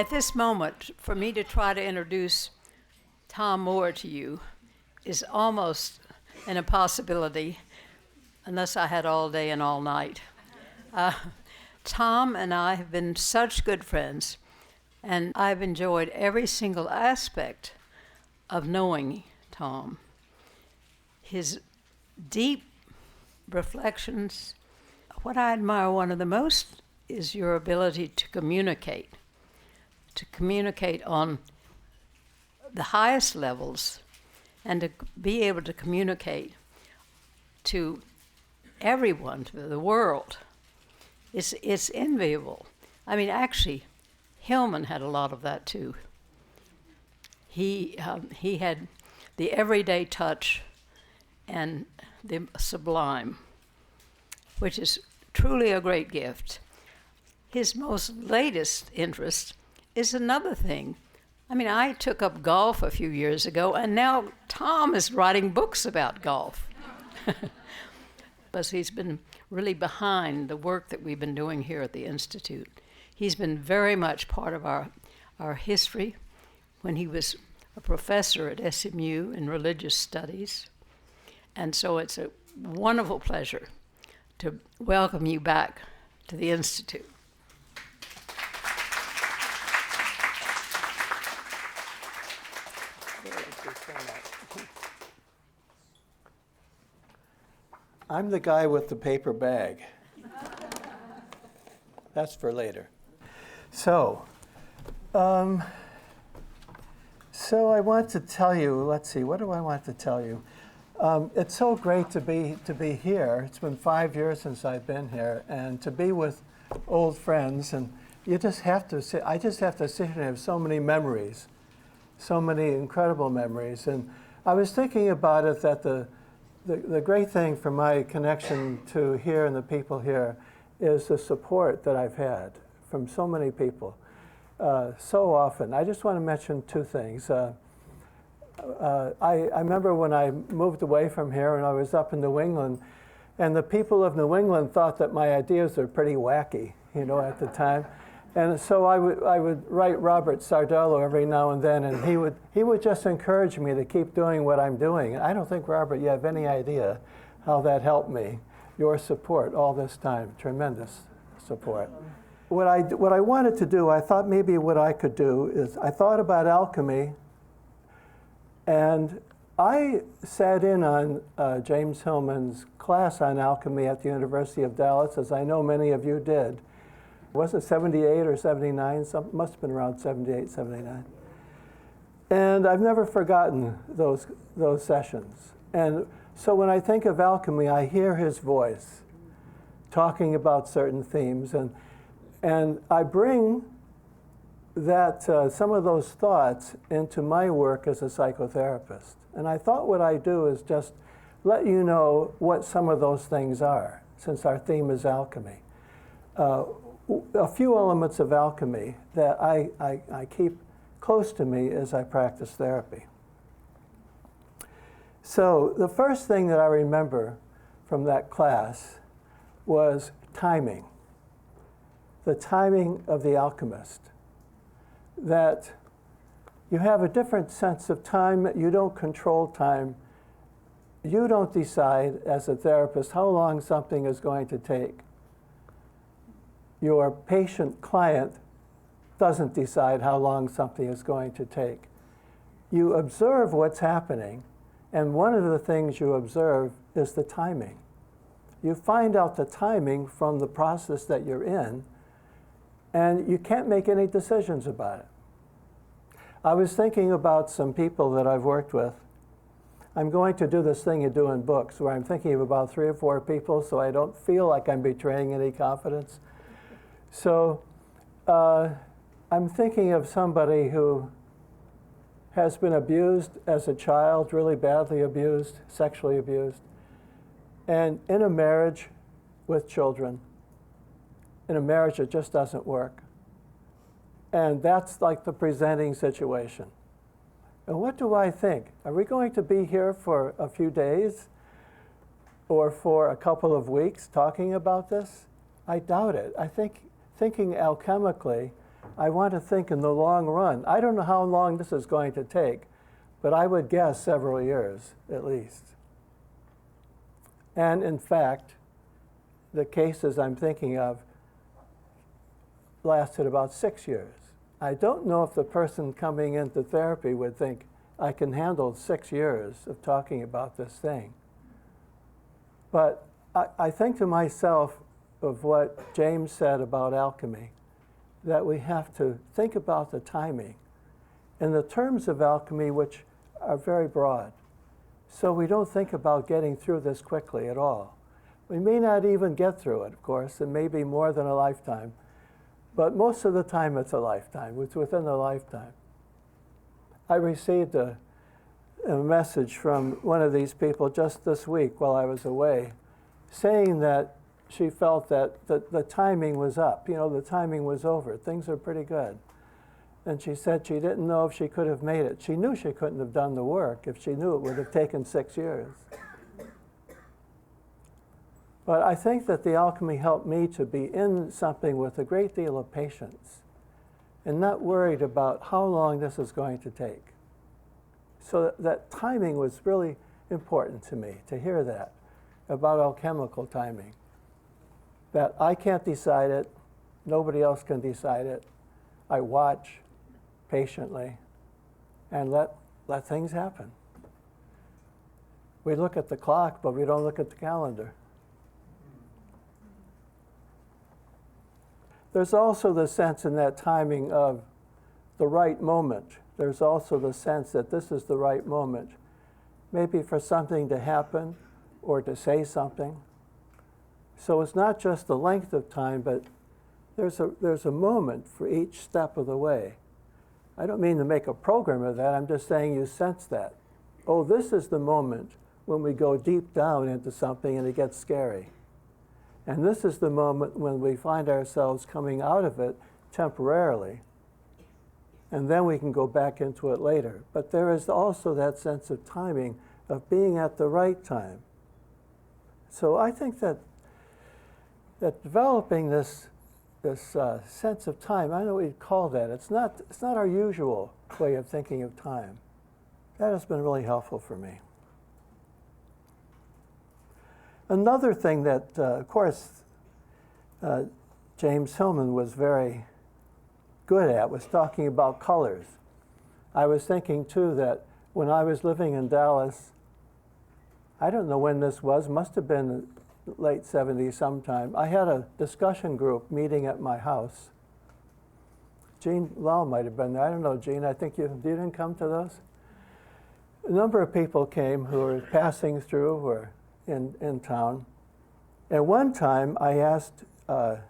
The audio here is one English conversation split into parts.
At this moment, for me to try to introduce Tom Moore to you is almost an impossibility unless I had all day and all night. Tom and I have been such good friends, and I've enjoyed every single aspect of knowing Tom. His deep reflections. What I admire one of the most is your ability to communicate on the highest levels, and to be able to communicate to everyone, to the world. It's enviable. I mean, actually, Hillman had a lot of that too. He had the everyday touch and the sublime, which is truly a great gift. His most latest interest is another thing. I mean, I took up golf a few years ago, and now Tom is writing books about golf. But he's been really behind the work that we've been doing here at the Institute. He's been very much part of our history when he was a professor at SMU in religious studies. And so it's a wonderful pleasure to welcome you back to the Institute. I'm the guy with the paper bag. That's for later. So I want to tell you, let's see, what do I want to tell you? It's so great to be here. It's been 5 years since I've been here, and to be with old friends, and I just have to sit here and have so many memories, so many incredible memories. And I was thinking about it that the great thing for my connection to here and the people here is the support that I've had from so many people so often. I just want to mention two things. I remember when I moved away from here and I was up in New England, and the people of New England thought that my ideas were pretty wacky, at the time. And so I would write Robert Sardello every now and then, and he would just encourage me to keep doing what I'm doing. I don't think, Robert, you have any idea how that helped me. Your support all this time, tremendous support. What I wanted to do, I thought maybe what I could do is, I thought about alchemy, and I sat in on James HIllman's class on alchemy at the University of Dallas, as I know many of you did. Was it 78 or 79? Must have been around 78, 79. And I've never forgotten those sessions. And so when I think of alchemy, I hear his voice talking about certain themes, and I bring that some of those thoughts into my work as a psychotherapist. And I thought what I do is just let you know what some of those things are, since our theme is alchemy. A few elements of alchemy that I keep close to me as I practice therapy. So the first thing that I remember from that class was timing. The timing of the alchemist. That you have a different sense of time. You don't control time. You don't decide as a therapist how long something is going to take. Your patient client doesn't decide how long something is going to take. You observe what's happening, and one of the things you observe is the timing. You find out the timing from the process that you're in, and you can't make any decisions about it. I was thinking about some people that I've worked with. I'm going to do this thing you do in books, where I'm thinking of about 3 or 4 people so I don't feel like I'm betraying any confidence. So I'm thinking of somebody who has been abused as a child, really badly abused, sexually abused, and in a marriage with children, in a marriage that just doesn't work. And that's like the presenting situation. And what do I think? Are we going to be here for a few days or for a couple of weeks talking about this? I doubt it. I think thinking alchemically, I want to think in the long run. I don't know how long this is going to take, but I would guess several years at least. And in fact, the cases I'm thinking of lasted about 6 years. I don't know if the person coming into therapy would think, I can handle 6 years of talking about this thing. But I think to myself of what James said about alchemy, that we have to think about the timing in the terms of alchemy, which are very broad. So we don't think about getting through this quickly at all. We may not even get through it, of course. It may be more than a lifetime. But most of the time, it's a lifetime. It's within a lifetime. I received a message from one of these people just this week while I was away, saying that she felt that the timing was up. You know, the timing was over. Things are pretty good. And she said she didn't know if she could have made it. She knew she couldn't have done the work if she knew it would have taken 6 years. But I think that the alchemy helped me to be in something with a great deal of patience and not worried about how long this is going to take. So that timing was really important to me, to hear that about alchemical timing. That I can't decide it, nobody else can decide it. I watch patiently and let things happen. We look at the clock, but we don't look at the calendar. There's also the sense in that timing of the right moment. There's also the sense that this is the right moment, maybe for something to happen or to say something. So it's not just the length of time, but there's a moment for each step of the way. I don't mean to make a program of that. I'm just saying you sense that. Oh, this is the moment when we go deep down into something and it gets scary. And this is the moment when we find ourselves coming out of it temporarily. And then we can go back into it later. But there is also that sense of timing, of being at the right time. So I think that developing this sense of time, I don't know what you'd call that. It's not our usual way of thinking of time. That has been really helpful for me. Another thing that, of course, James HIllman was very good at was talking about colors. I was thinking, too, that when I was living in Dallas, I don't know when this was, must have been late 70s sometime, I had a discussion group meeting at my house. Jean Lau might have been there. I don't know, Jean, I think you didn't come to those? A number of people came who were passing through or in town. And one time I asked Jim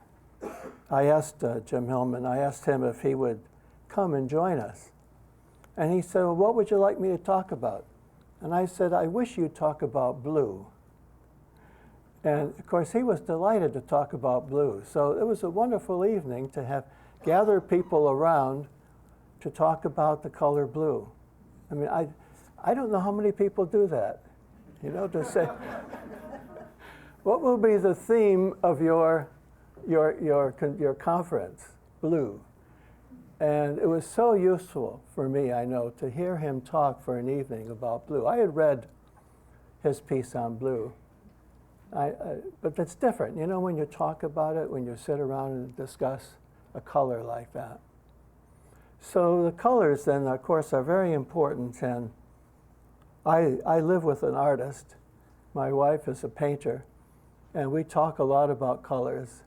HIllman, I asked him if he would come and join us. And he said, well, what would you like me to talk about? And I said, I wish you'd talk about blue. And of course, he was delighted to talk about blue. So it was a wonderful evening to have gathered people around to talk about the color blue. I mean, I don't know how many people do that. You know, to say, what will be the theme of your conference? Blue. And it was so useful for me, I know, to hear him talk for an evening about blue. I had read his piece on blue, but it's different, you know, when you talk about it, when you sit around and discuss a color like that. So the colors then, of course, are very important, and I live with an artist. My wife is a painter, and we talk a lot about colors.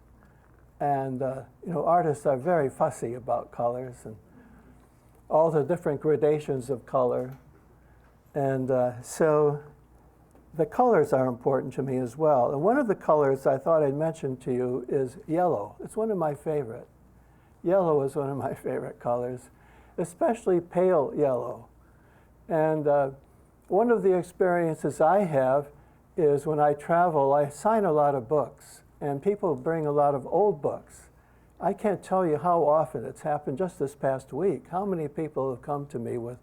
And you know, artists are very fussy about colors and all the different gradations of color. And so the colors are important to me as well. And one of the colors I thought I'd mention to you is yellow. It's one of my favorite. Yellow is one of my favorite colors, especially pale yellow. And one of the experiences I have is when I travel, I sign a lot of books, and people bring a lot of old books. I can't tell you how often it's happened just this past week. How many people have come to me with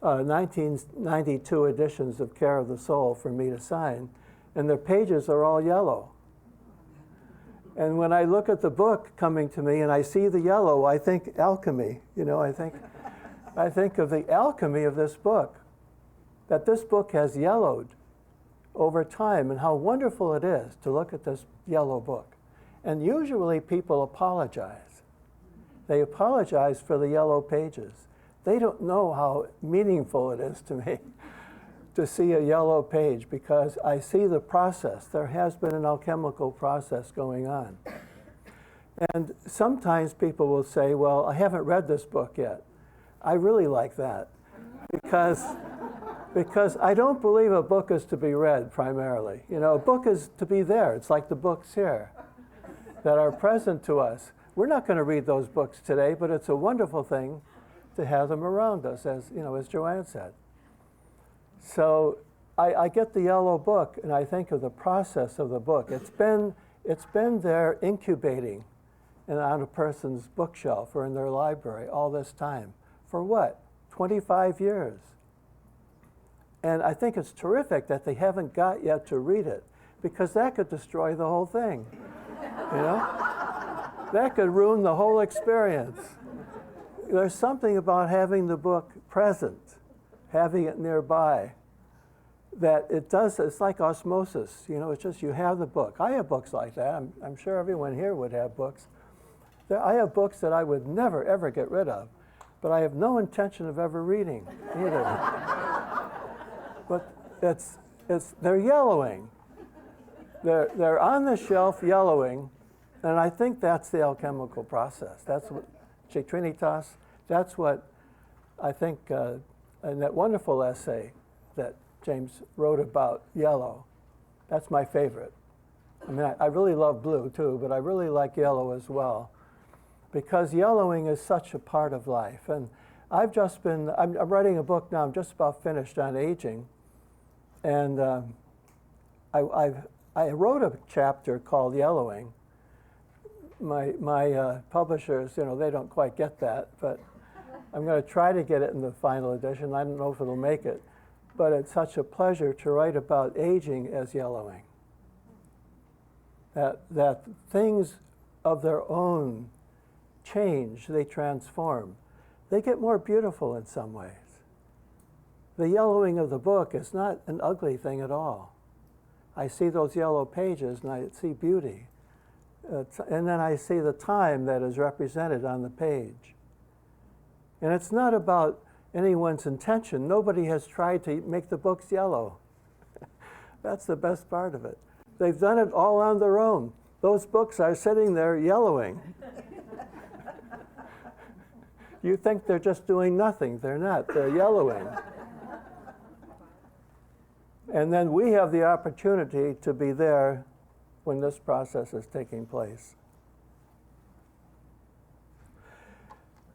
1992 editions of Care of the Soul for me to sign, and their pages are all yellow. And when I look at the book coming to me and I see the yellow, I think alchemy. I think of the alchemy of this book, that this book has yellowed over time, and how wonderful it is to look at this yellow book. And usually people apologize. They apologize for the yellow pages. They don't know how meaningful it is to me to see a yellow page, because I see the process. There has been an alchemical process going on. And sometimes people will say, well, I haven't read this book yet. I really like that, because I don't believe a book is to be read primarily. A book is to be there. It's like the books here that are present to us. We're not going to read those books today, but it's a wonderful thing to have them around us, as Joanne said. So I get the yellow book, and I think of the process of the book. It's been there incubating on a person's bookshelf or in their library all this time. For what? 25 years. And I think it's terrific that they haven't got yet to read it, because that could destroy the whole thing. That could ruin the whole experience. There's something about having the book present, having it nearby, that it's like osmosis. It's just you have the book. I have books like that. I'm sure everyone here would have books. I have books that I would never, ever get rid of, but I have no intention of ever reading either. But they're yellowing. They're on the shelf yellowing, and I think that's the alchemical process. That's what Trinitas, that's what I think in that wonderful essay that James wrote about yellow. That's my favorite. I really love blue too, but I really like yellow as well, because yellowing is such a part of life. And I'm writing a book now, I'm just about finished, on aging. And I wrote a chapter called Yellowing. My publishers, they don't quite get that, but I'm going to try to get it in the final edition. I don't know if it'll make it, but it's such a pleasure to write about aging as yellowing. That things of their own change, they transform. They get more beautiful in some ways. The yellowing of the book is not an ugly thing at all. I see those yellow pages and I see beauty. And then I see the time that is represented on the page. And it's not about anyone's intention. Nobody has tried to make the books yellow. That's the best part of it. They've done it all on their own. Those books are sitting there yellowing. You think they're just doing nothing. They're not. They're yellowing. And then we have the opportunity to be there when this process is taking place.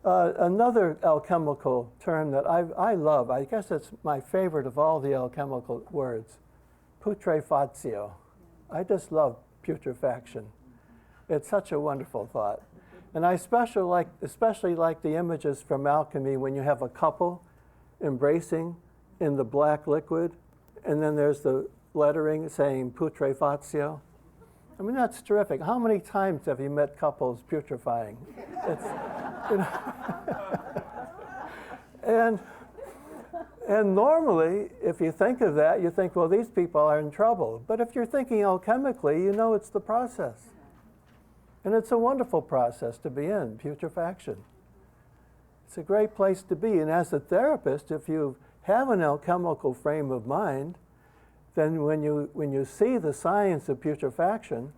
Another alchemical term that I love, I guess it's my favorite of all the alchemical words, putrefatio. I just love putrefaction. It's such a wonderful thought. And I especially like the images from alchemy when you have a couple embracing in the black liquid, and then there's the lettering saying putrefatio. That's terrific. How many times have you met couples putrefying? And normally, if you think of that, you think, well, these people are in trouble. But if you're thinking alchemically, it's the process. And it's a wonderful process to be in, putrefaction. It's a great place to be. And as a therapist, if you have an alchemical frame of mind, then when you see the science of putrefaction,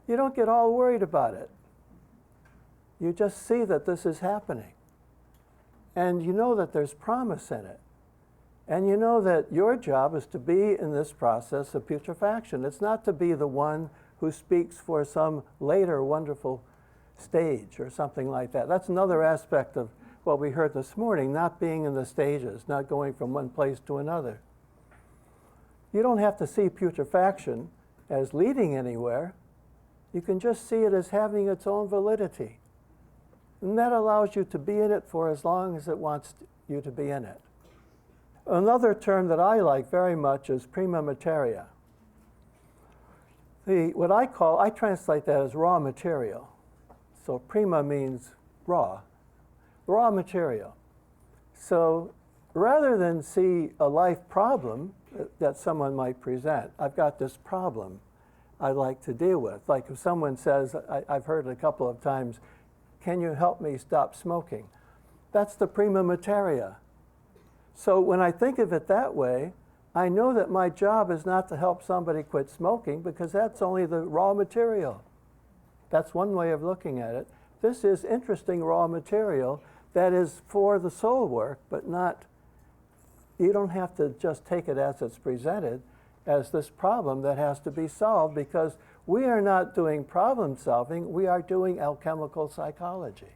you don't get all worried about it. You just see that this is happening. And you know that there's promise in it. And you know that your job is to be in this process of putrefaction. It's not to be the one who speaks for some later wonderful stage or something like that. That's another aspect of what we heard this morning, not being in the stages, not going from one place to another. You don't have to see putrefaction as leading anywhere. You can just see it as having its own validity. And that allows you to be in it for as long as it wants you to be in it. Another term that I like very much is prima materia. I translate that as raw material. So prima means raw material. So rather than see a life problem that someone might present, I've got this problem I'd like to deal with. Like if someone says, I've heard it a couple of times, can you help me stop smoking? That's the prima materia. So when I think of it that way, I know that my job is not to help somebody quit smoking because that's only the raw material. That's one way of looking at it. This is interesting raw material that is for the soul work, but not, you don't have to just take it as it's presented as this problem that has to be solved, because we are not doing problem solving, we are doing alchemical psychology.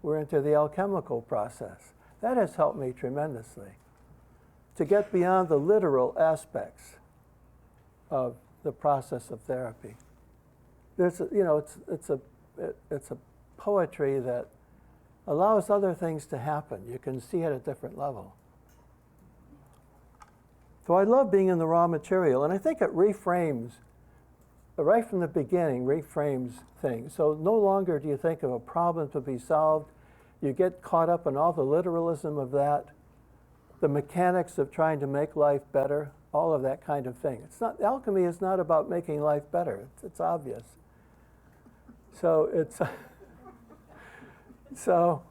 We're into the alchemical process. That has helped me tremendously to get beyond the literal aspects of the process of therapy. There's it's a poetry that allows other things to happen. You can see at a different level. So I love being in the raw material, and I think it reframes, right from the beginning, reframes things. So no longer do you think of a problem to be solved. You get caught up in all the literalism of that, the mechanics of trying to make life better, all of that kind of thing. Alchemy is not about making life better. It's obvious. So so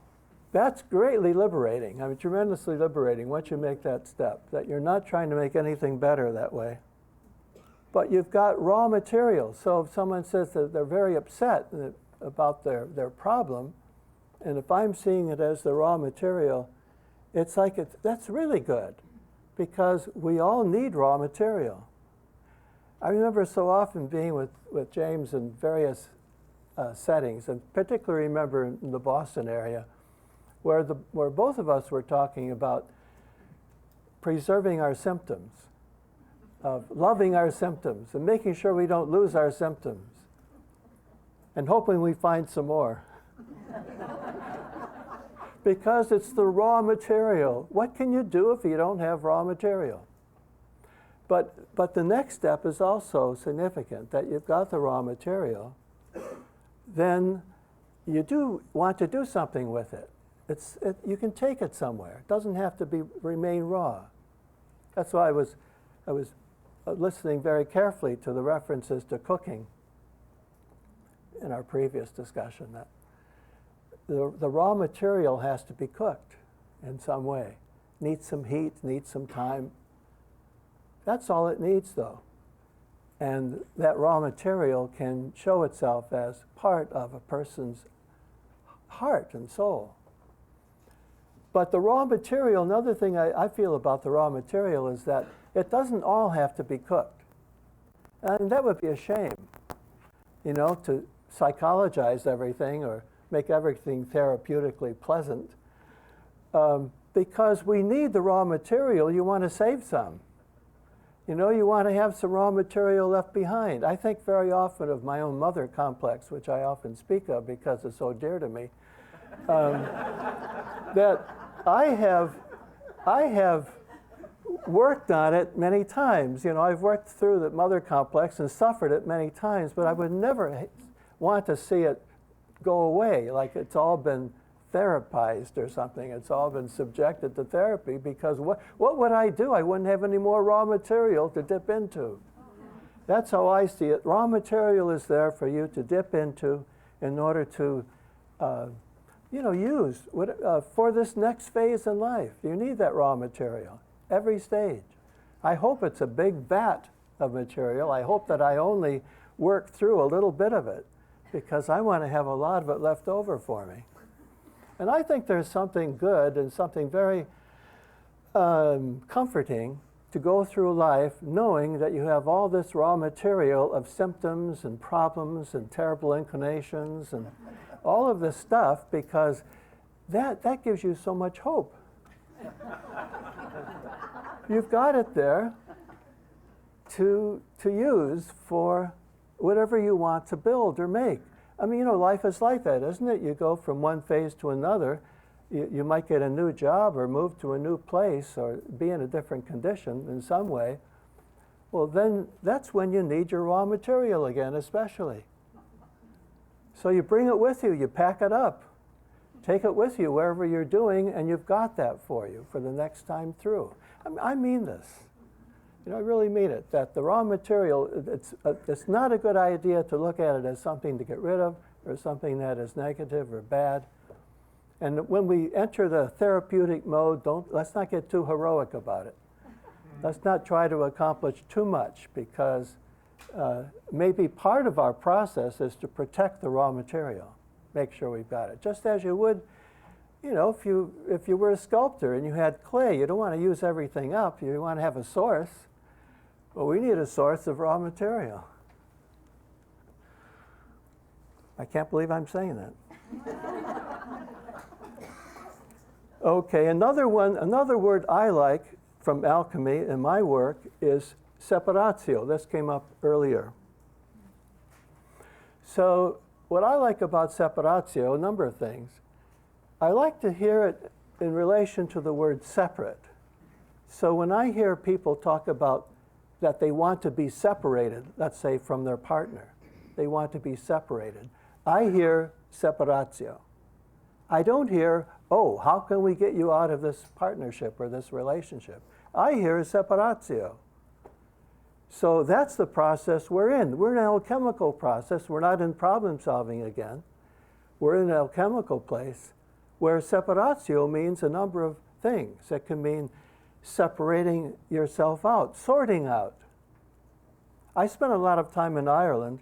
that's greatly liberating. I mean, tremendously liberating once you make that step, that you're not trying to make anything better that way. But you've got raw material. So if someone says that they're very upset about their problem, and if I'm seeing it as the raw material, it's like that's really good, because we all need raw material. I remember so often being with James in various settings, and particularly remember in the Boston area, where both of us were talking about preserving our symptoms, of loving our symptoms, and making sure we don't lose our symptoms, and hoping we find some more. Because it's the raw material. What can you do if you don't have raw material? But the next step is also significant, that you've got the raw material, then you do want to do something with it. You can take it somewhere. It doesn't have to remain raw. That's why I was listening very carefully to the references to cooking in our previous discussion. That the raw material has to be cooked in some way. Needs some heat, needs some time. That's all it needs, though. And that raw material can show itself as part of a person's heart and soul. But the raw material, another thing I feel about the raw material is that it doesn't all have to be cooked. And that would be a shame, to psychologize everything or make everything therapeutically pleasant. Because we need the raw material, you want to save some. You want to have some raw material left behind. I think very often of my own mother complex, which I often speak of because it's so dear to me, that I have worked on it many times. I've worked through the mother complex and suffered it many times, but I would never want to see it go away, like it's all been therapized or something. It's all been subjected to therapy, because what would I do? I wouldn't have any more raw material to dip into. That's how I see it. Raw material is there for you to dip into in order to use for this next phase in life. You need that raw material every stage. I hope it's a big vat of material. I hope that I only work through a little bit of it, because I want to have a lot of it left over for me. And I think there's something good and something very comforting to go through life knowing that you have all this raw material of symptoms and problems and terrible inclinations and all of this stuff, because that gives you so much hope. You've got it there to use for whatever you want to build or make. I mean, life is like that, isn't it? You go from one phase to another. You might get a new job or move to a new place or be in a different condition in some way. well, then that's when you need your raw material again, especially. So you bring it with you, you pack it up, take it with you wherever you're doing, and you've got that for you for the next time through. I mean this. You know, I really mean it, that the raw material, it's not a good idea to look at it as something to get rid of or something that is negative or bad. And when we enter the therapeutic mode, let's not get too heroic about it. Let's not try to accomplish too much, because maybe part of our process is to protect the raw material, make sure we've got it. Just as you would, you know, if you were a sculptor and you had clay, you don't want to use everything up. You want to have a source. Well, we need a source of raw material. I can't believe I'm saying that. Okay, another word I like from alchemy in my work is separatio. This came up earlier. So what I like about separatio, a number of things. I like to hear it in relation to the word separate. So when I hear people talk about that they want to be separated, let's say from their partner, they want to be separated, I hear separatio. I don't hear, oh, how can we get you out of this partnership or this relationship? I hear separatio. So that's the process we're in. We're in an alchemical process. We're not in problem solving again. We're in an alchemical place where separatio means a number of things. It can mean separating yourself out, sorting out. I spent a lot of time in Ireland,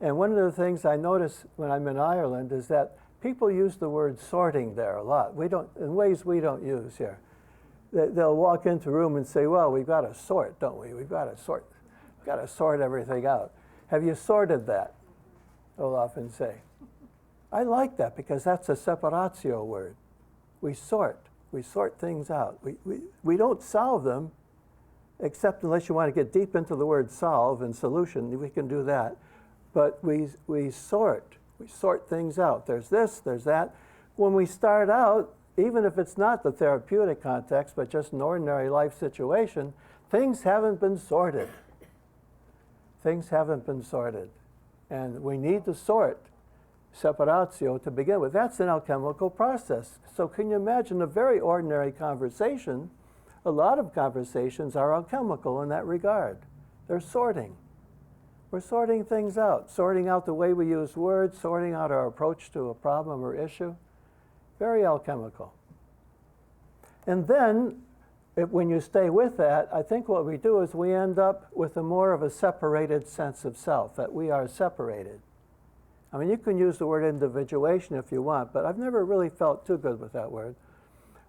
and one of the things I notice when I'm in Ireland is that people use the word sorting there a lot. We don't, in ways we don't use here. They'll walk into a room and say, well, we've got to sort, don't we? We've got to sort everything out. Have you sorted that? They'll often say. I like that because that's a separatio word. We sort things out. We don't solve them, except unless you want to get deep into the word solve and solution, we can do that. But we sort things out. There's this, there's that. When we start out, even if it's not the therapeutic context, but just an ordinary life situation, things haven't been sorted. Things haven't been sorted. And we need to sort separatio to begin with. That's an alchemical process. So can you imagine a very ordinary conversation? A lot of conversations are alchemical in that regard. They're sorting. We're sorting things out, sorting out the way we use words, sorting out our approach to a problem or issue. Very alchemical. And then, when you stay with that, I think what we do is we end up with more of a separated sense of self, that we are separated. I mean, you can use the word individuation if you want, but I've never really felt too good with that word.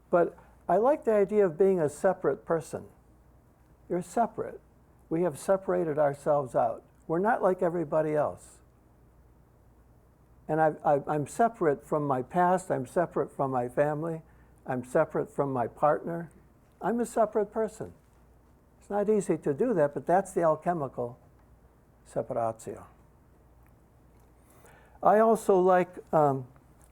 But I like the idea of being a separate person. You're separate. We have separated ourselves out. We're not like everybody else. And I'm separate from my past. I'm separate from my family. I'm separate from my partner. I'm a separate person. It's not easy to do that, but that's the alchemical separatio. I also like cauda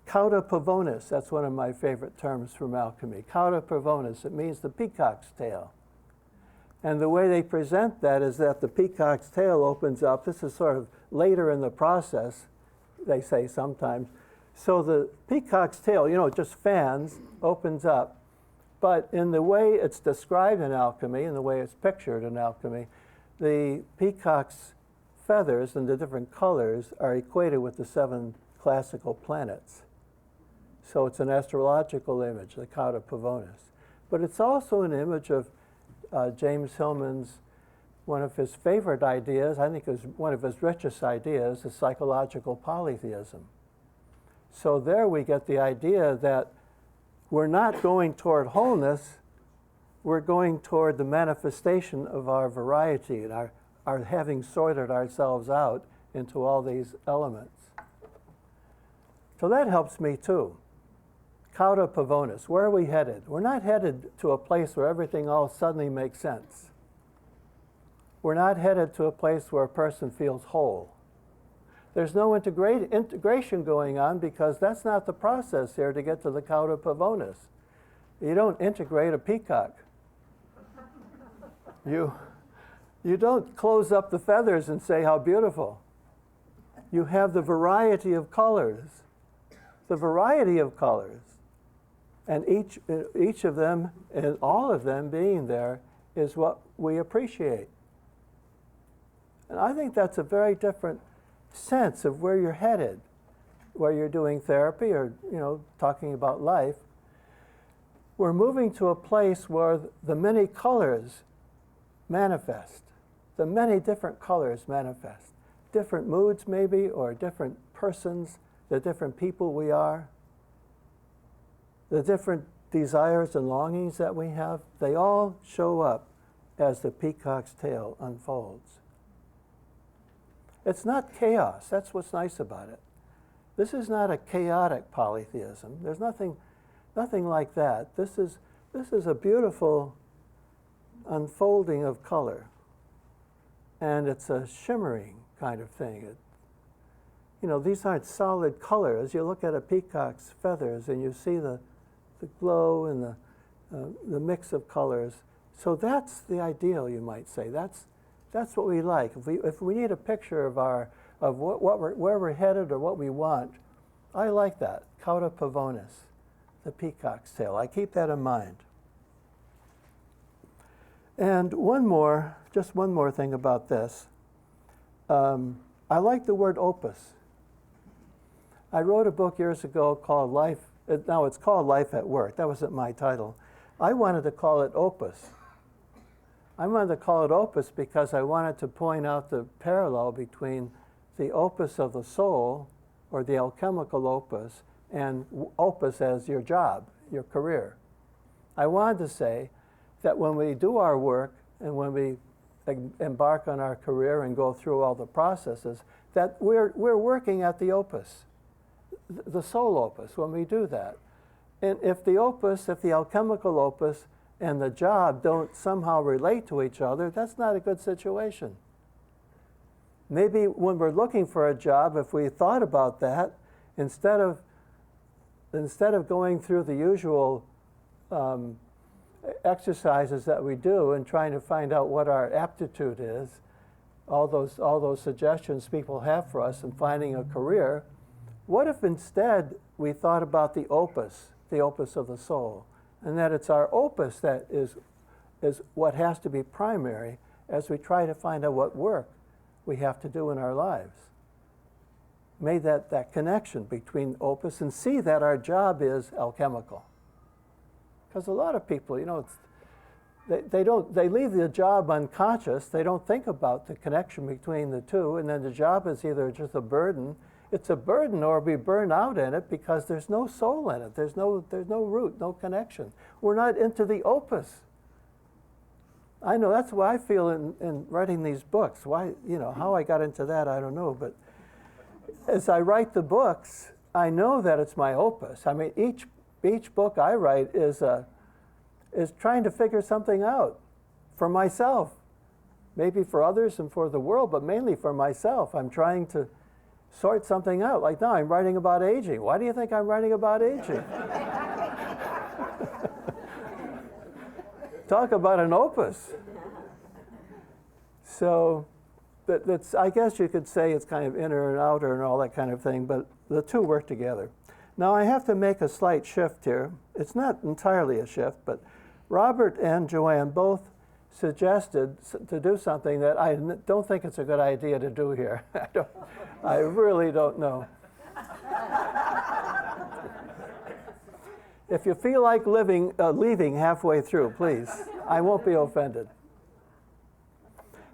pavonis. That's one of my favorite terms from alchemy. Cauda pavonis. It means the peacock's tail. And the way they present that is that the peacock's tail opens up. This is sort of later in the process, they say sometimes. So the peacock's tail, you know, just fans, opens up. But in the way it's described in alchemy, in the way it's pictured in alchemy, the peacock's feathers and the different colors are equated with the 7 classical planets. So it's an astrological image, the cauda pavonis. But it's also an image of James HIllman's, one of his favorite ideas, I think it was one of his richest ideas, is psychological polytheism. So there we get the idea that we're not going toward wholeness, we're going toward the manifestation of our variety and our having sorted ourselves out into all these elements. So that helps me too. Cauda pavonis, where are we headed? We're not headed to a place where everything all suddenly makes sense. We're not headed to a place where a person feels whole. There's no integration going on because that's not the process here to get to the cauda pavonis. You don't integrate a peacock. You You don't close up the feathers and say how beautiful. You have the variety of colors. The variety of colors. And each of them, and all of them being there, is what we appreciate. And I think that's a very different sense of where you're headed, where you're doing therapy or, talking about life. We're moving to a place where the many colors manifest. The many different colors manifest. Different moods maybe, or different persons, the different people we are, the different desires and longings that we have, they all show up as the peacock's tail unfolds. It's not chaos. That's what's nice about it. This is not a chaotic polytheism. There's nothing like that. This is a beautiful unfolding of color. And it's a shimmering kind of thing. These aren't solid colors. You look at a peacock's feathers and you see the glow and the mix of colors. So that's the ideal, you might say. That's what we like. If we need a picture of where we're headed or what we want, I like that. Cauda pavonis, the peacock's tail. I keep that in mind. And just one more thing about this. I like the word opus. I wrote a book years ago called Life. Now it's called Life at Work. That wasn't my title. I wanted to call it opus. I wanted to call it opus because I wanted to point out the parallel between the opus of the soul, or the alchemical opus, and opus as your job, your career. I wanted to say that when we do our work and when we embark on our career and go through all the processes, that we're working at the opus, the soul opus, when we do that. And if the alchemical opus and the job don't somehow relate to each other, that's not a good situation. Maybe when we're looking for a job, if we thought about that, instead of going through the usual exercises that we do and trying to find out what our aptitude is, all those suggestions people have for us in finding a career, what if instead we thought about the opus of the soul, and that it's our opus that is what has to be primary as we try to find out what work we have to do in our lives. Made that connection between opus and see that our job is alchemical. Because a lot of people, they leave the job unconscious. They don't think about the connection between the two, and then the job is either just a burden. It's a burden, or we burn out in it because there's no soul in it. There's no root, no connection. We're not into the opus. I know that's why I feel in writing these books. Why, how I got into that, I don't know. But as I write the books, I know that it's my opus. I mean, each book I write is trying to figure something out for myself, maybe for others and for the world, but mainly for myself. I'm trying to sort something out. Like now, I'm writing about aging. Why do you think I'm writing about aging? Talk about an opus. So that's, I guess you could say it's kind of inner and outer and all that kind of thing, but the two work together. Now I have to make a slight shift here. It's not entirely a shift, but Robert and Joanne both suggested to do something that I don't think it's a good idea to do here. I really don't know. If you feel like leaving halfway through, please. I won't be offended.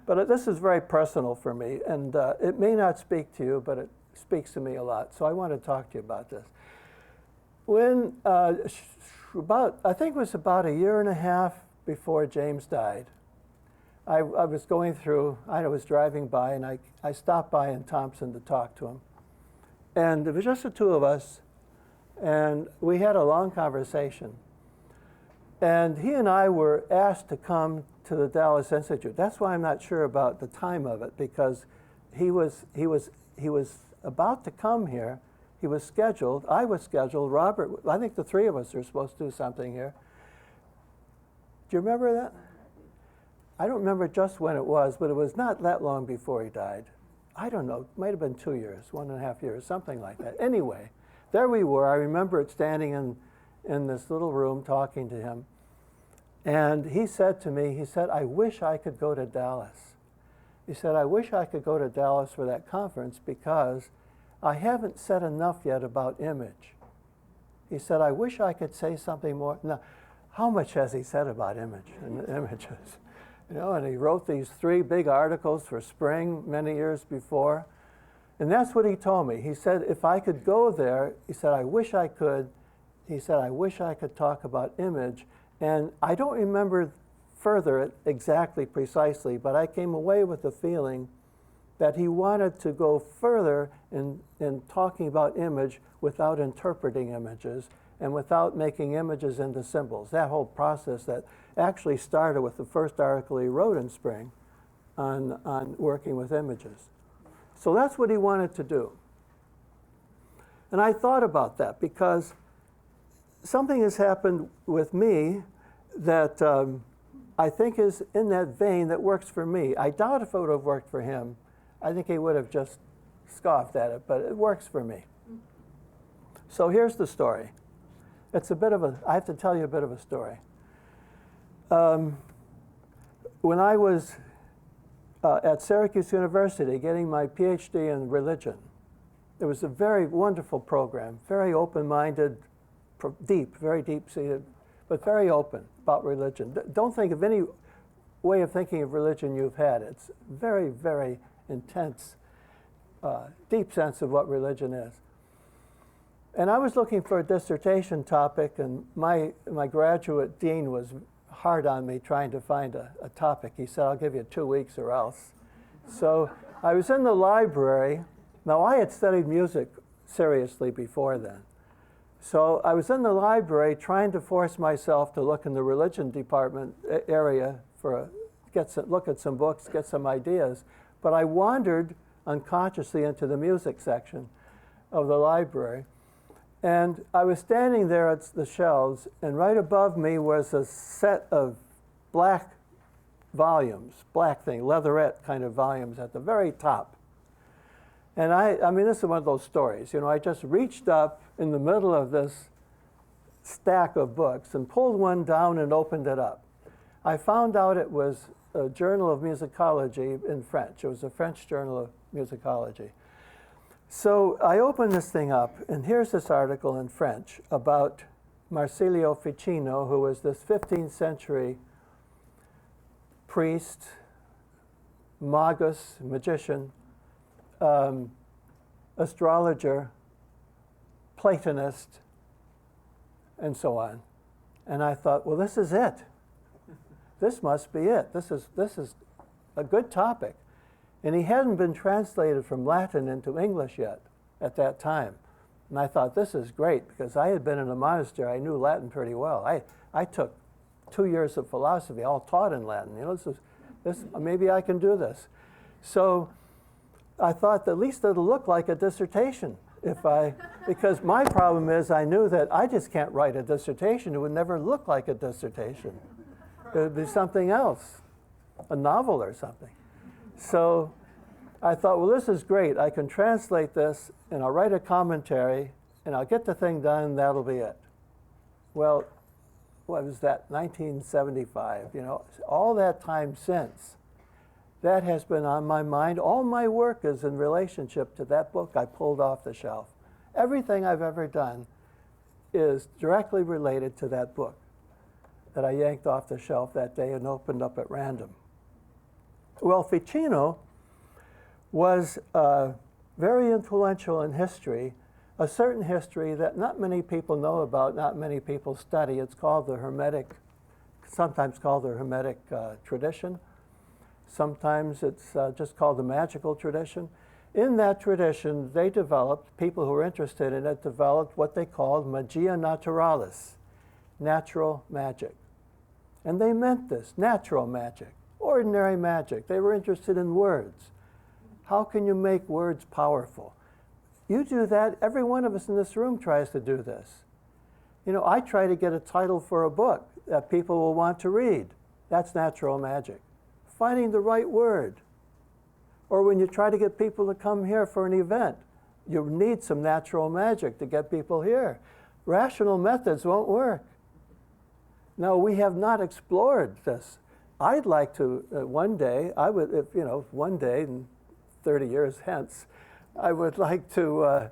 But this is very personal for me, and it may not speak to you, but it speaks to me a lot. So I want to talk to you about this. When I think it was about a year and a half before James died, I was going through, I was driving by, and I stopped by in Thompson to talk to him. And it was just the two of us, and we had a long conversation. And he and I were asked to come to the Dallas Institute. That's why I'm not sure about the time of it, because he was about to come here. He was scheduled. I was scheduled. Robert, I think the three of us are supposed to do something here. Do you remember that? I don't remember just when it was, but it was not that long before he died. I don't know, it might have been 2 years, 1.5 years, something like that. Anyway, there we were. I remember it standing in this little room talking to him. And he said to me, he said, I wish I could go to Dallas. He said, I wish I could go to Dallas for that conference because I haven't said enough yet about image. He said, I wish I could say something more. Now, how much has he said about image and images? You know, and he wrote these 3 big articles for Spring many years before. And that's what he told me. He said, if I could go there, he said, I wish I could. He said, I wish I could talk about image. And I don't remember further exactly precisely, but I came away with the feeling that he wanted to go further in talking about image without interpreting images and without making images into symbols. That whole process that actually started with the first article he wrote in Spring on working with images. So that's what he wanted to do. And I thought about that because something has happened with me that I think is in that vein that works for me. I doubt if it would have worked for him. I think he would have just scoffed at it, but it works for me. So here's the story. It's a bit of a, I have to tell you a bit of a story. When I was at Syracuse University getting my PhD in religion, it was a very wonderful program, very open-minded, deep, very deep-seated, but very open about religion. Don't think of any way of thinking of religion you've had. It's very, very intense, deep sense of what religion is. And I was looking for a dissertation topic, and my graduate dean was hard on me trying to find a topic. He said, I'll give you 2 weeks or else. So I was in the library. Now, I had studied music seriously before then. So I was in the library trying to force myself to look in the religion department area for look at some books, get some ideas. But I wandered unconsciously into the music section of the library. And I was standing there at the shelves, and right above me was a set of black volumes, black thing, leatherette kind of volumes at the very top. And I mean, this is one of those stories. You know, I just reached up in the middle of this stack of books and pulled one down and opened it up. I found out it was a journal of musicology in French. It was a French journal of musicology. So I opened this thing up, and here's this article in French about Marsilio Ficino, who was this 15th century priest, magus, magician, astrologer, Platonist, and so on. And I thought, well, this is it. This must be it. This is a good topic. And he hadn't been translated from Latin into English yet at that time. And I thought, this is great, because I had been in a monastery. I knew Latin pretty well. I took 2 years of philosophy, all taught in Latin. You know, maybe I can do this. So I thought at least it'll look like a dissertation because my problem is I knew that I just can't write a dissertation. It would never look like a dissertation. It would be something else, a novel or something. So I thought, well, this is great. I can translate this, and I'll write a commentary, and I'll get the thing done, and that'll be it. Well, what was that, 1975? You know, all that time since, that has been on my mind. All my work is in relationship to that book I pulled off the shelf. Everything I've ever done is directly related to that book that I yanked off the shelf that day and opened up at random. Well, Ficino was very influential in history, a certain history that not many people know about, not many people study. It's called the Hermetic, sometimes called the Hermetic tradition. Sometimes it's just called the magical tradition. In that tradition, they developed, people who were interested in it developed what they called magia naturalis, natural magic. And they meant this, natural magic, ordinary magic. They were interested in words. How can you make words powerful? You do that, every one of us in this room tries to do this. You know, I try to get a title for a book that people will want to read. That's natural magic. finding the right word. Or when you try to get people to come here for an event, you need some natural magic to get people here. Rational methods won't work. No, we have not explored this. I'd like to, one day, one day, in 30 years hence, I would like to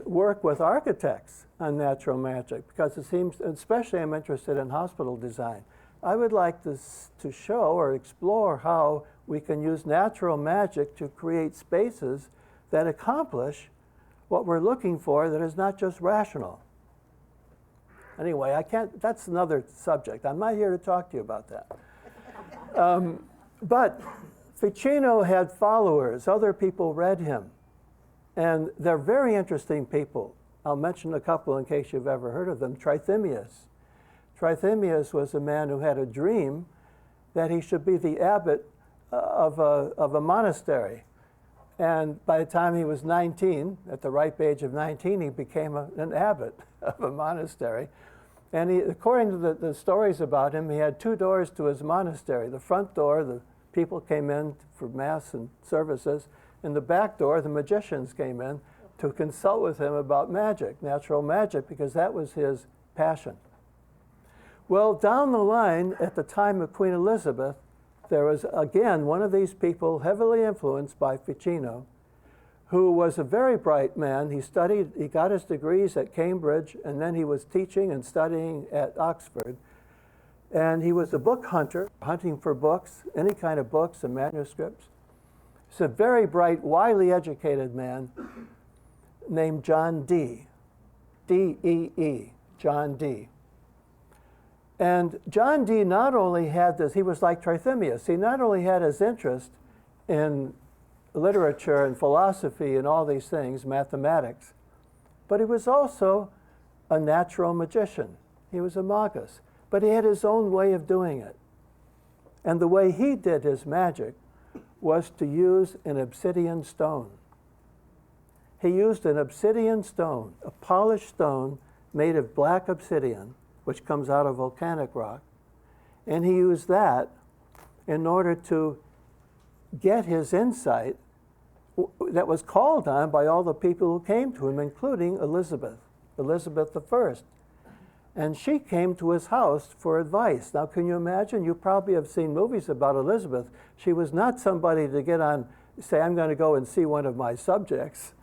work with architects on natural magic, because it seems, especially I'm interested in hospital design. I would like to show or explore how we can use natural magic to create spaces that accomplish what we're looking for, that is not just rational. Anyway, that's another subject. I'm not here to talk to you about that. But Ficino had followers. Other people read him. And they're very interesting people. I'll mention a couple in case you've ever heard of them. Trithemius. Trithemius was a man who had a dream that he should be the abbot of a monastery. And by the time he was 19, at the ripe age of 19, he became an abbot of a monastery. And according to the stories about him, he had 2 doors to his monastery. The front door, the people came in for mass and services. And the back door, the magicians came in to consult with him about magic, natural magic, because that was his passion. Well, down the line, at the time of Queen Elizabeth, there was, again, one of these people heavily influenced by Ficino, who was a very bright man. He got his degrees at Cambridge, and then he was teaching and studying at Oxford. And he was a book hunter, hunting for books, any kind of books and manuscripts. He's a very bright, widely educated man named John Dee, D-E-E, John Dee. And John Dee not only had this, he was like Trithemius, he not only had his interest in literature and philosophy and all these things, mathematics, but he was also a natural magician. He was a magus, but he had his own way of doing it. And the way he did his magic was to use an obsidian stone. He used an obsidian stone, a polished stone made of black obsidian, which comes out of volcanic rock, and he used that in order to get his insight that was called on by all the people who came to him, including Elizabeth I. And she came to his house for advice. Now, can you imagine? You probably have seen movies about Elizabeth. She was not somebody to get on, say, I'm going to go and see one of my subjects.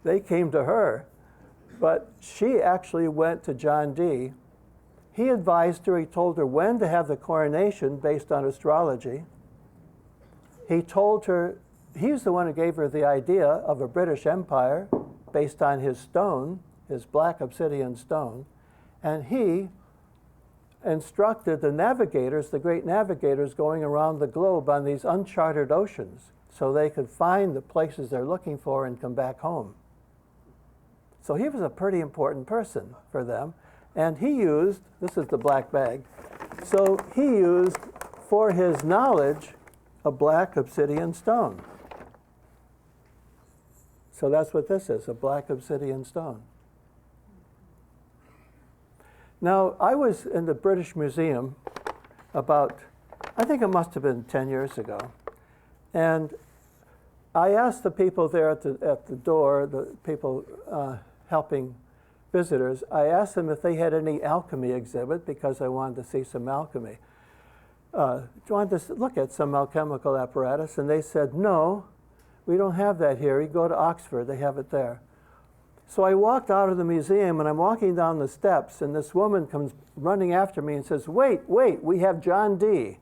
They came to her. But she actually went to John Dee. He advised her, he told her when to have the coronation based on astrology. He told her, he's the one who gave her the idea of a British Empire based on his stone, his black obsidian stone. And he instructed the navigators, the great navigators going around the globe on these uncharted oceans so they could find the places they're looking for and come back home. So he was a pretty important person for them. And he used, this is the black bag, so he used for his knowledge a black obsidian stone. So that's what this is, a black obsidian stone. Now, I was in the British Museum about, I think it must have been 10 years ago, and I asked the people there at the door, the people helping visitors, I asked them if they had any alchemy exhibit because I wanted to see some alchemy. Wanted to look at some alchemical apparatus, and they said, no, we don't have that here. You go to Oxford, they have it there. So I walked out of the museum, and I'm walking down the steps, and this woman comes running after me and says, wait, we have John Dee.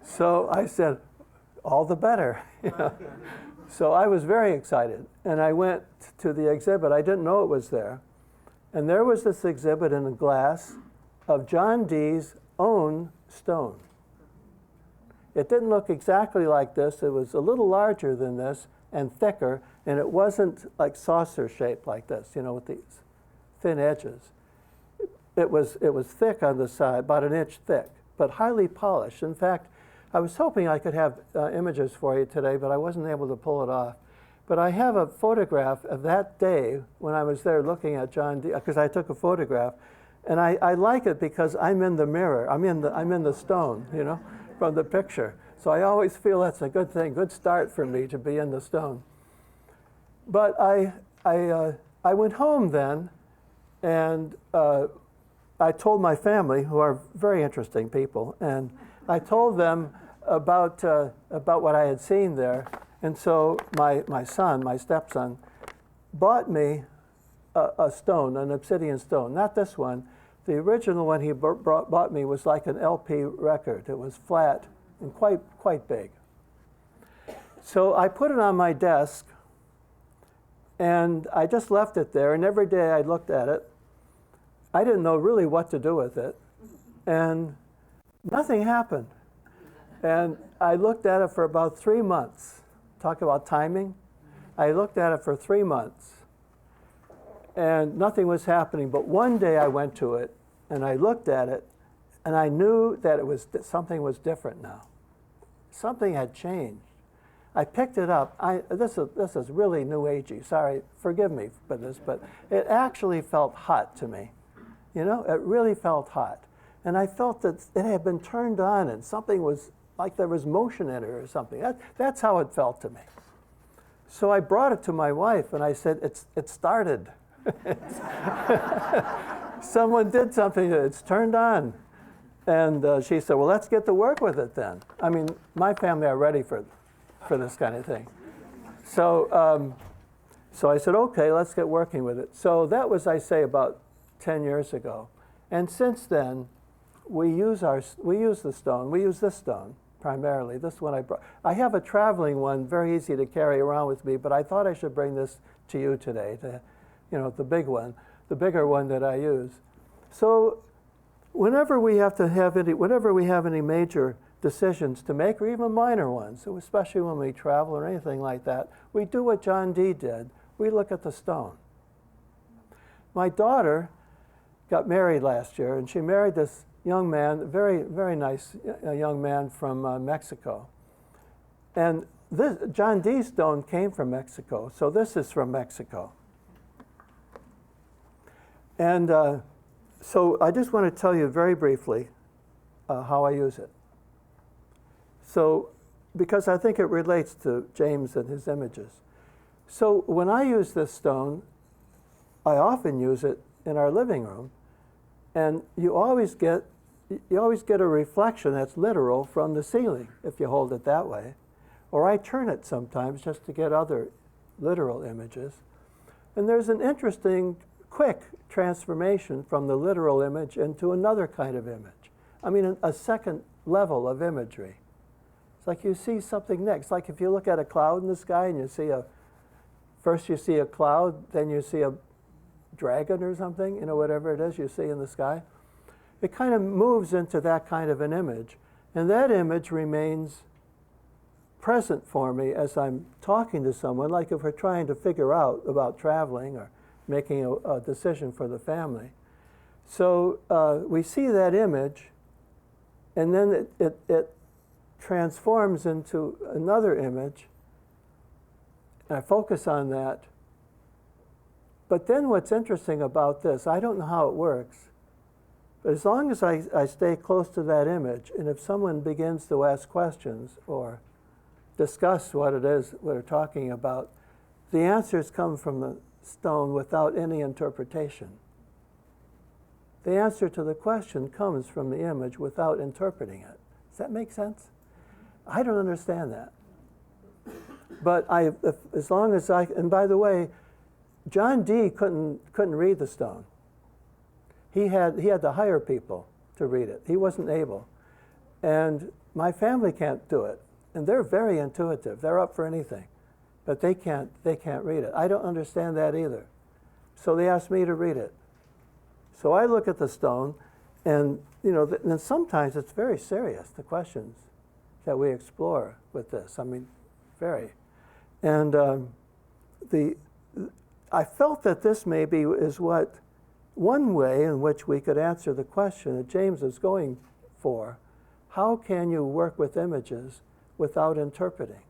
So I said, all the better. You know? So I was very excited, and I went to the exhibit. I didn't know it was there. And there was this exhibit in a glass of John Dee's own stone. It didn't look exactly like this. It was a little larger than this and thicker, and it wasn't like saucer shaped like this, you know, with these thin edges. It was thick on the side, about an inch thick, but highly polished. In fact, I was hoping I could have images for you today, but I wasn't able to pull it off. But I have a photograph of that day when I was there looking at John Dee, because I took a photograph, And I like it because I'm in the mirror. I'm in the stone, you know, from the picture. So I always feel that's a good thing, good start for me to be in the stone. But I went home then, and I told my family, who are very interesting people, and I told them about what I had seen there. And so my son, my stepson, bought me a stone, an obsidian stone. Not this one. The original one he bought me was like an LP record. It was flat and quite big. So I put it on my desk, and I just left it there. And every day I looked at it. I didn't know really what to do with it, and nothing happened. And I looked at it for about 3 months. Talk about timing. I looked at it for 3 months, and nothing was happening. But one day I went to it, and I looked at it, and I knew that something was different now. Something had changed. I picked it up. This is really new agey. Sorry, forgive me for this, but it actually felt hot to me. You know, it really felt hot. And I felt that it had been turned on, and something was like there was motion in it or something. That's how it felt to me. So I brought it to my wife, and I said, it started. Someone did something, it's turned on. And she said, well, let's get to work with it then. I mean, my family are ready for this kind of thing. So I said, okay, let's get working with it. So that was, I say, about 10 years ago. And since then, we use the stone. We use this stone primarily. This one I brought. I have a traveling one, very easy to carry around with me, but I thought I should bring this to you today, the big one, the bigger one that I use. So whenever we have any major decisions to make, or even minor ones, especially when we travel or anything like that, we do what John Dee did. We look at the stone. My daughter got married last year, and she married this young man, very, very nice young man from Mexico. And this John Dee stone came from Mexico, so this is from Mexico. And so I just want to tell you very briefly how I use it. So, because I think it relates to James and his images. So when I use this stone, I often use it in our living room, and you always get a reflection that's literal from the ceiling if you hold it that way. Or I turn it sometimes just to get other literal images. And there's an interesting, quick transformation from the literal image into another kind of image. I mean, a second level of imagery. It's like you see something next. Like if you look at a cloud in the sky and you see first you see a cloud, then you see a dragon or something, whatever it is you see in the sky. It kind of moves into that kind of an image. And that image remains present for me as I'm talking to someone, like if we're trying to figure out about traveling or making a decision for the family. So we see that image, and then it transforms into another image. And I focus on that. But then what's interesting about this, I don't know how it works, but as long as I stay close to that image, and if someone begins to ask questions or discuss what it is we're talking about, the answers come from the stone without any interpretation. The answer to the question comes from the image without interpreting it. Does that make sense? I don't understand that. But as long as and by the way, John Dee couldn't read the stone. He had to hire people to read it. He wasn't able. And my family can't do it. And they're very intuitive. They're up for anything. But they can't read it. I don't understand that either. So they asked me to read it. So I look at the stone, and and sometimes it's very serious, the questions that we explore with this. I mean, very. And I felt that this maybe is one way in which we could answer the question that James is going for. How can you work with images without interpreting?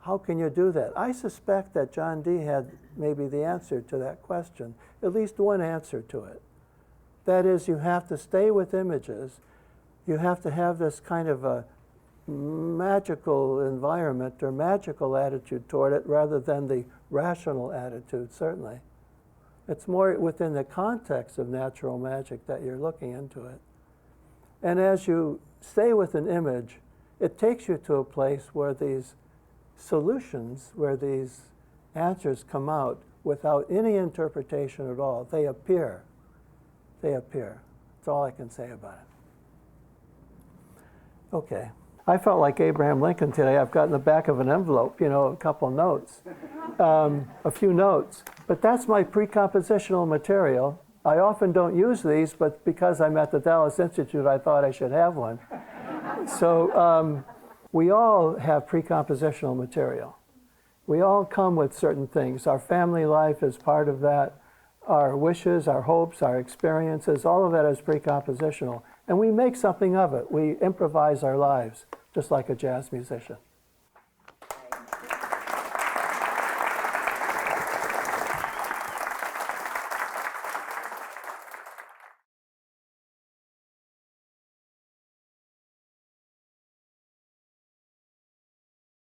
How can you do that? I suspect that John Dee had maybe the answer to that question, at least one answer to it. That is, you have to stay with images. You have to have this kind of a magical environment or magical attitude toward it rather than the rational attitude, certainly. It's more within the context of natural magic that you're looking into it. And as you stay with an image, it takes you to a place where these solutions, where these answers come out without any interpretation at all. They appear. They appear. That's all I can say about it. Okay. I felt like Abraham Lincoln today. I've got in the back of an envelope, a couple notes, a few notes. But that's my precompositional material. I often don't use these, but because I'm at the Dallas Institute, I thought I should have one. So we all have precompositional material. We all come with certain things. Our family life is part of that. Our wishes, our hopes, our experiences, all of that is precompositional. And we make something of it. We improvise our lives, just like a jazz musician.